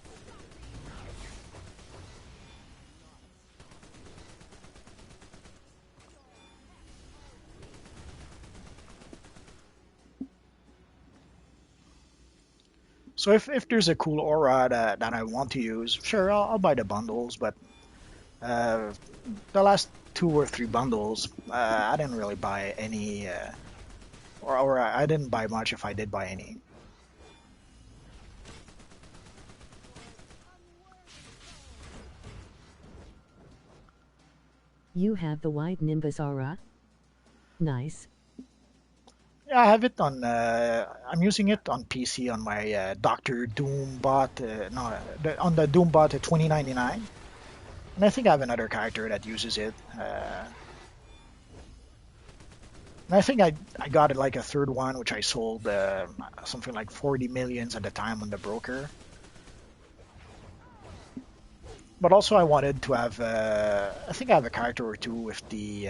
So if there's a cool aura that I want to use, sure, I'll buy the bundles, but uh, the last 2 or 3 bundles, I didn't really buy any, or I didn't buy much if I did buy any. You have the white Nimbus aura? Nice. Yeah, I have it on. I'm using it on PC on my Doctor Doom bot. No, on the Doom bot at 2099, and I think I have another character that uses it. And I think I got it like a third one, which I sold something like 40 millions at the time on the broker. But also I wanted to have. I think I have a character or two with the.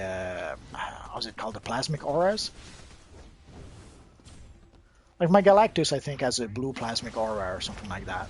How's it called? The plasmic auras. Like my Galactus, I think has a blue plasmic aura or something like that.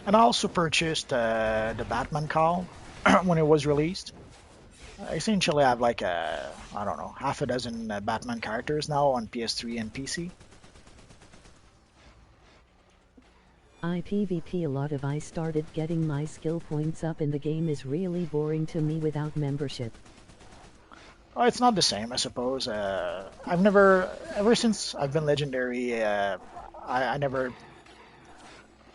And I also purchased the Batman cowl when it was released. I essentially have like I don't know, half a dozen Batman characters now on PS3 and PC. I PvP a lot of I started getting my skill points up and the game is really boring to me without membership. Oh, it's not the same, I suppose. I've never, ever since I've been legendary, I never,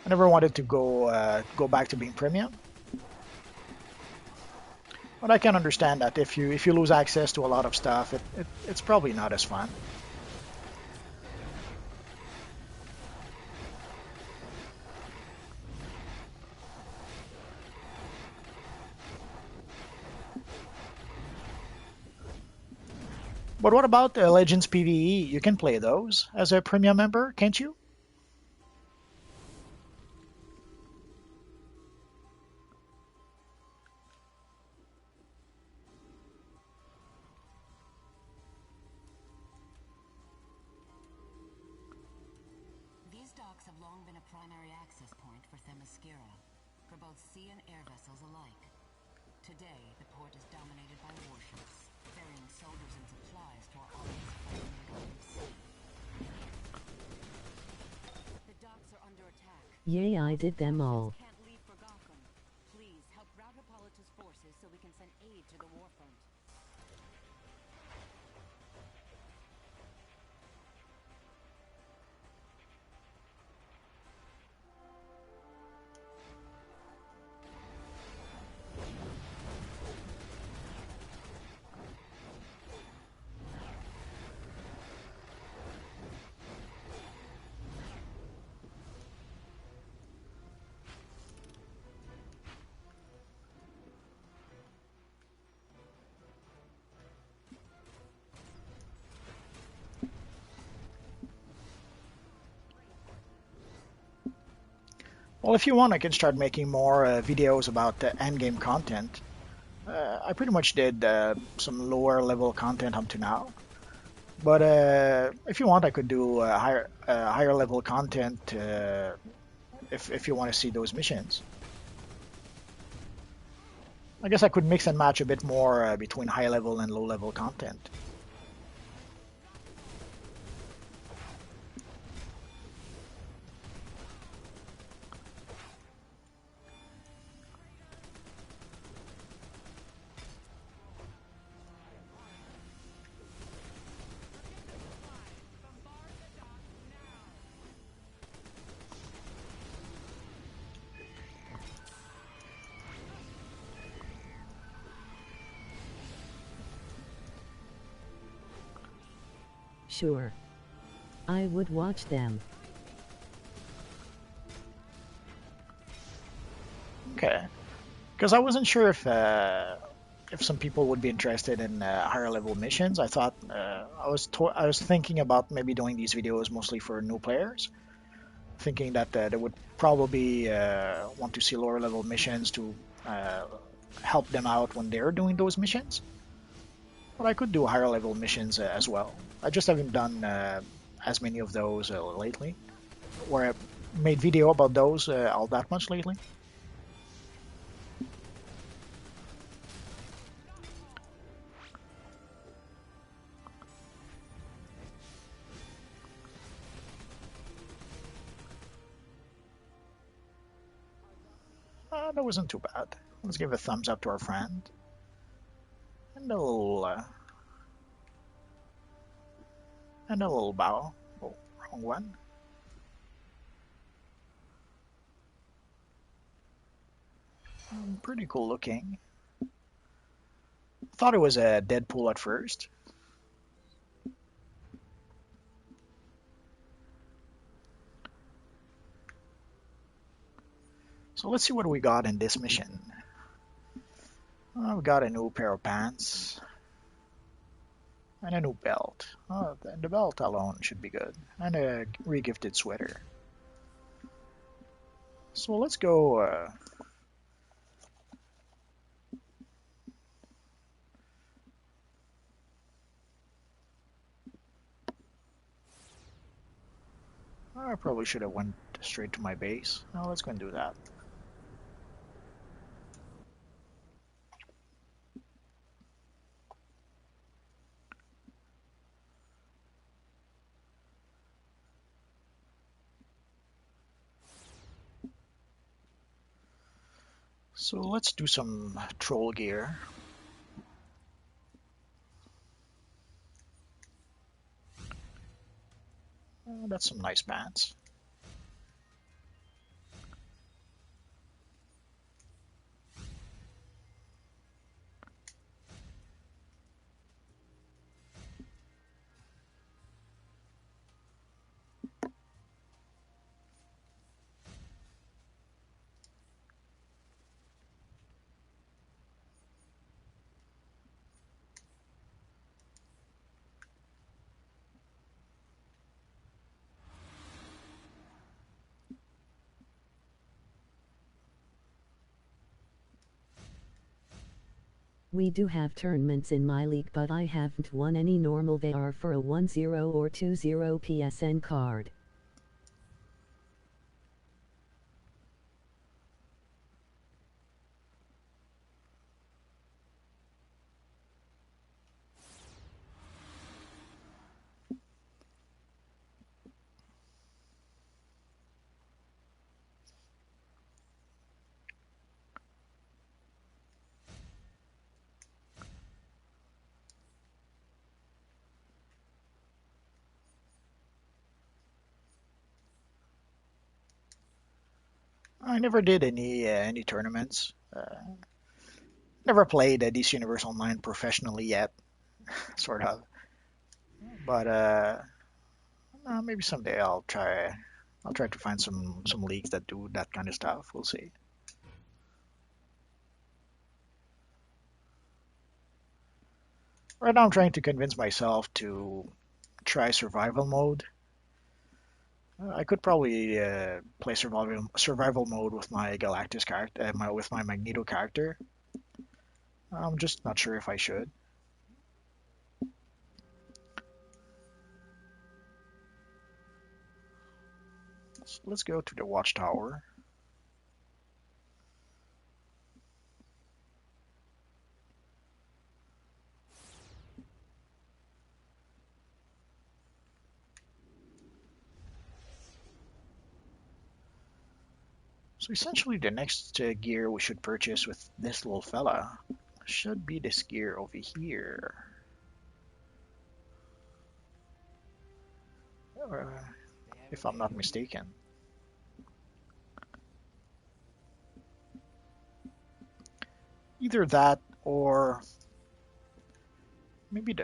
I never wanted to go back to being premium. But I can understand that if you lose access to a lot of stuff, it's probably not as fun. But what about Legends PvE? You can play those as a premium member, can't you? These docks have long been a primary access point for Themyscira, for both sea and air vessels alike. Today, the port is dominated by warships, ferrying soldiers and supplies to our allies fighting in the open sea. The docks are under attack. Yay, I did them all. Can't leave for Gotham. Please help rout Hippolyta's forces so we can send aid to the warfront. Well, if you want, I can start making more videos about endgame content. I pretty much did some lower level content up to now. But if you want, I could do higher level content if you want to see those missions. I guess I could mix and match a bit more between high level and low level content. Sure. I would watch them. Okay, because I wasn't sure if some people would be interested in higher level missions. I thought I was thinking about maybe doing these videos mostly for new players, thinking that they would probably want to see lower level missions to uh, help them out when they're doing those missions. But I could do higher level missions as well. I just haven't done as many of those lately, where I made video about those all that much lately. That wasn't too bad. Let's give a thumbs up to our friend. And a little bow. Oh, wrong one. Pretty cool looking. Thought it was a Deadpool at first. So let's see what we got in this mission. We got a new pair of pants and a new belt. The belt alone should be good. And a regifted sweater. So let's go. I probably should have went straight to my base. Now let's go and do that. So let's do some troll gear. That's some nice pants. We do have tournaments in my league, but I haven't won any normal VAR for a 1-0 or 2-0 PSN card. I never did any tournaments. Never played DC Universe Online professionally yet, sort of. But maybe someday I'll try. I'll try to find some leagues that do that kind of stuff. We'll see. Right now, I'm trying to convince myself to try survival mode. I could probably play survival mode with my Galactus character, with my Magneto character. I'm just not sure if I should. So let's go to the watchtower. So essentially, the next gear we should purchase with this little fella should be this gear over here. Uh, if I'm not mistaken. Either that or maybe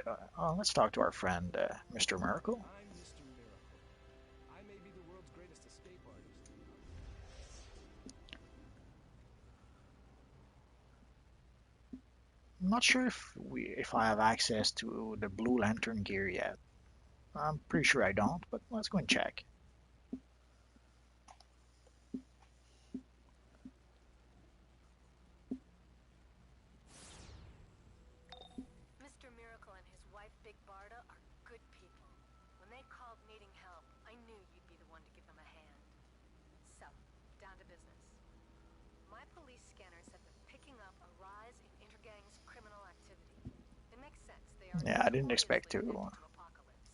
let's talk to our friend Mr. Miracle. I'm Mr. Miracle. I may be the world's greatest escape artist. I'm not sure if I have access to the Blue Lantern gear yet. I'm pretty sure I don't, but let's go and check. Mr. Miracle and his wife, Big Barda, are good people. When they called needing help, I knew you'd be the one to give them a hand. So, down to business. My police scanners have been picking up a rise in Intergang's criminal activity. It makes sense. They are Yeah, I didn't expect notoriously to. connected to Apocalypse.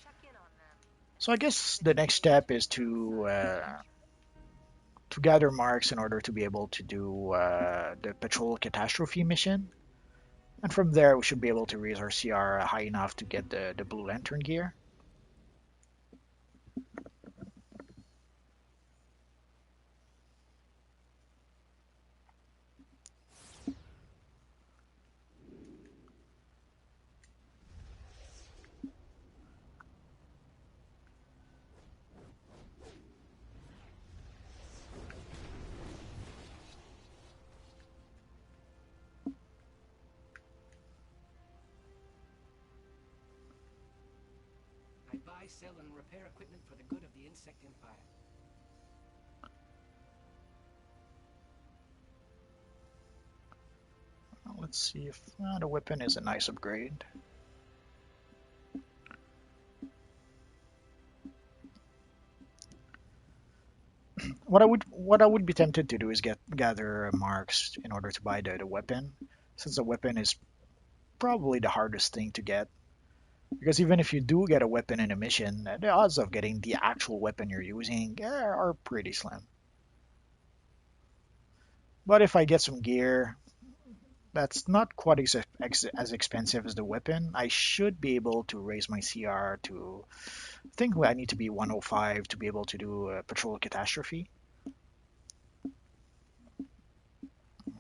Check in on them. So I guess the next step is to gather marks in order to be able to do the patrol catastrophe mission. And from there, we should be able to raise our CR high enough to get the Blue Lantern gear. I buy, sell, and repair equipment for the good of the Insect Empire. Let's see if the weapon is a nice upgrade. What I would be tempted to do is gather marks in order to buy the weapon, since the weapon is probably the hardest thing to get. Because even if you do get a weapon in a mission, the odds of getting the actual weapon you're using are pretty slim. But if I get some gear that's not quite as expensive as the weapon, I should be able to raise my CR to, I think I need to be 105 to be able to do a patrol catastrophe.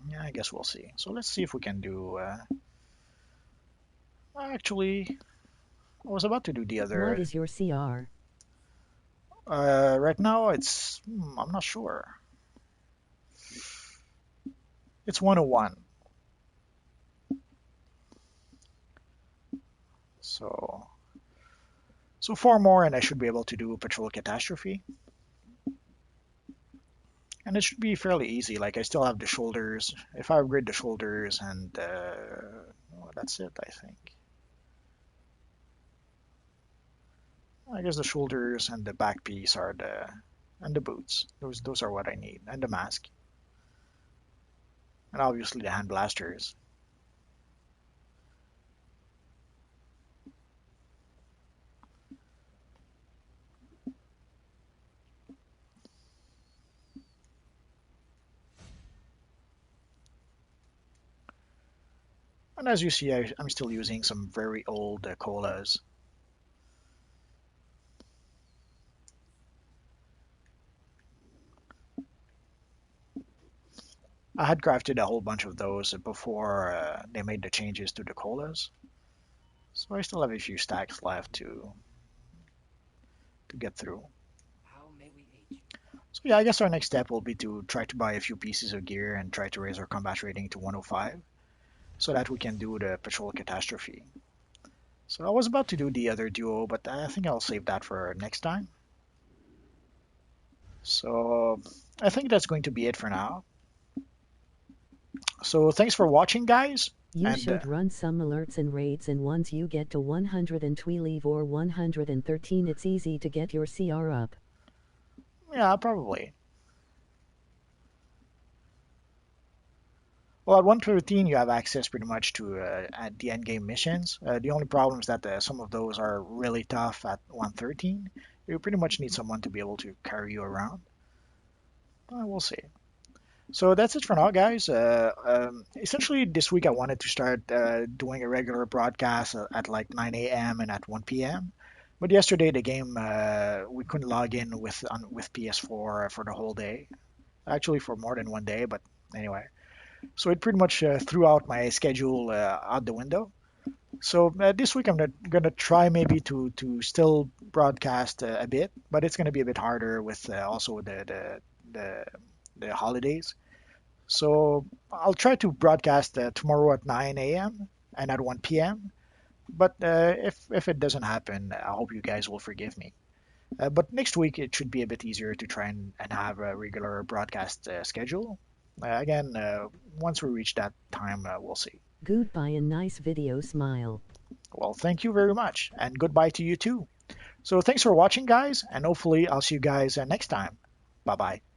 Yeah, I guess we'll see. So let's see if we can do. Actually, I was about to do the What other. is your CR? Right now, I'm not sure. It's 101. So, so four more, and I should be able to do patrol catastrophe. And it should be fairly easy. Like I still have the shoulders. If I upgrade the shoulders, and well, that's it, I think. I guess the shoulders and the back piece are and the boots. Those are what I need, and the mask, and obviously the hand blasters. And as you see, I'm still using some very old colas. I had crafted a whole bunch of those before they made the changes to the colas. So I still have a few stacks left to get through. How may we aid you? So yeah, I guess our next step will be to try to buy a few pieces of gear and try to raise our combat rating to 105 so that we can do the patrol catastrophe. So I was about to do the other duo, but I think I'll save that for next time. So I think that's going to be it for now. So thanks for watching, guys. You And should run some alerts and raids, and once you get to 112 or 113 it's easy to get your CR up. yeah, probably. Well, at 113, you have access pretty much to at the end game missions. The only problem is that some of those are really tough at 113. You pretty much need someone to be able to carry you around. We'll see. So that's it for now, guys. Essentially, this week I wanted to start doing a regular broadcast at like 9 a.m. and at 1 p.m. But yesterday the game we couldn't log in with PS4 for the whole day. Actually, for more than one day, but anyway. So it pretty much threw out my schedule out the window. So this week I'm gonna try maybe to still broadcast a bit, but it's gonna be a bit harder with also the the holidays. So I'll try to broadcast tomorrow at 9 a.m. and at 1 p.m. But if it doesn't happen, I hope you guys will forgive me. But next week it should be a bit easier to try and have a regular broadcast schedule. Again, once we reach that time, we'll see. Goodbye and nice video smile. Well, thank you very much, and goodbye to you too. So thanks for watching, guys, and hopefully I'll see you guys next time. Bye bye.